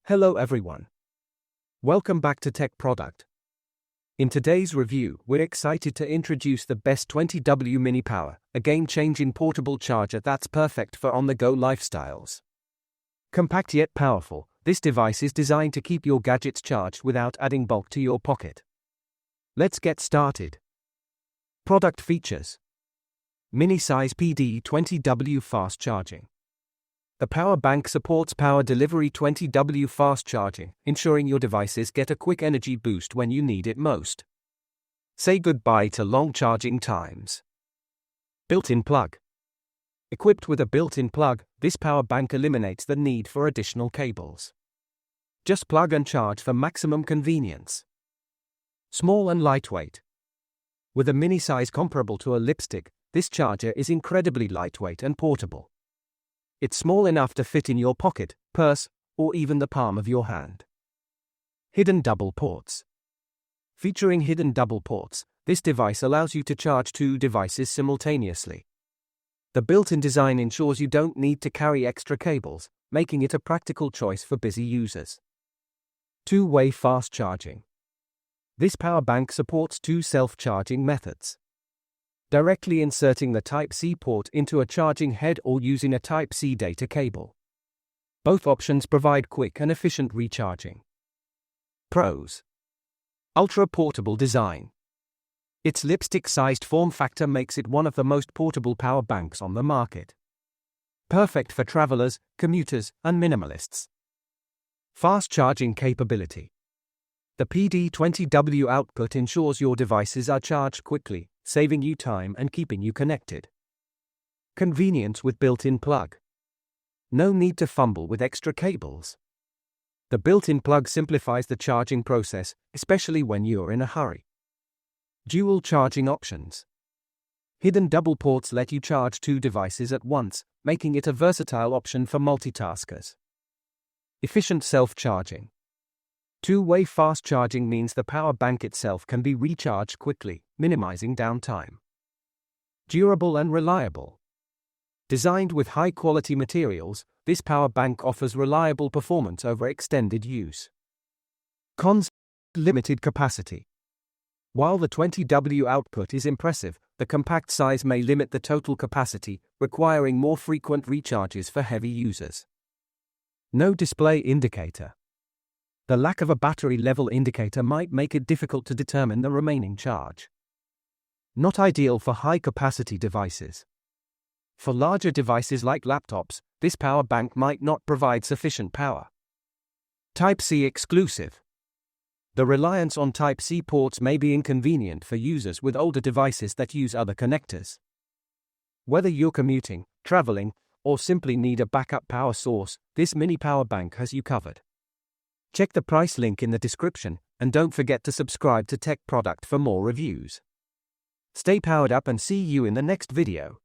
Hello everyone. Welcome back to Tech Product. In today's review, we're excited to introduce the best 20W Mini Power, a game-changing portable charger that's perfect for on-the-go lifestyles. Compact yet powerful, this device is designed to keep your gadgets charged without adding bulk to your pocket. Let's get started. Product features: mini-size PD20W fast charging. The power bank supports power delivery 20W fast charging, ensuring your devices get a quick energy boost when you need it most. Say goodbye to long charging times. Built-in plug. Equipped with a built-in plug, this power bank eliminates the need for additional cables. Just plug and charge for maximum convenience. Small and lightweight. With a mini size comparable to a lipstick, this charger is incredibly lightweight and portable. It's small enough to fit in your pocket, purse, or even the palm of your hand. Hidden double ports. Featuring hidden double ports, this device allows you to charge two devices simultaneously. The built-in design ensures you don't need to carry extra cables, making it a practical choice for busy users. Two-way fast charging. This power bank supports two self-charging methods. Directly inserting the Type-C port into a charging head or using a Type-C data cable. Both options provide quick and efficient recharging. Pros: ultra-portable design. Its lipstick-sized form factor makes it one of the most portable power banks on the market. Perfect for travelers, commuters, and minimalists. Fast charging capability. The PD20W output ensures your devices are charged quickly, saving you time and keeping you connected. Convenience with built-in plug. No need to fumble with extra cables. The built-in plug simplifies the charging process, especially when you're in a hurry. Dual charging options. Hidden double ports let you charge two devices at once, making it a versatile option for multitaskers. Efficient self-charging. Two-way fast charging means the power bank itself can be recharged quickly, minimizing downtime. Durable and reliable. Designed with high-quality materials, this power bank offers reliable performance over extended use. Cons: limited capacity. While the 20W output is impressive, the compact size may limit the total capacity, requiring more frequent recharges for heavy users. No display indicator. The lack of a battery level indicator might make it difficult to determine the remaining charge. Not ideal for high-capacity devices. For larger devices like laptops, this power bank might not provide sufficient power. Type-C exclusive. The reliance on Type-C ports may be inconvenient for users with older devices that use other connectors. Whether you're commuting, traveling, or simply need a backup power source, this mini power bank has you covered. Check the price link in the description, and don't forget to subscribe to Tech Product for more reviews. Stay powered up and see you in the next video.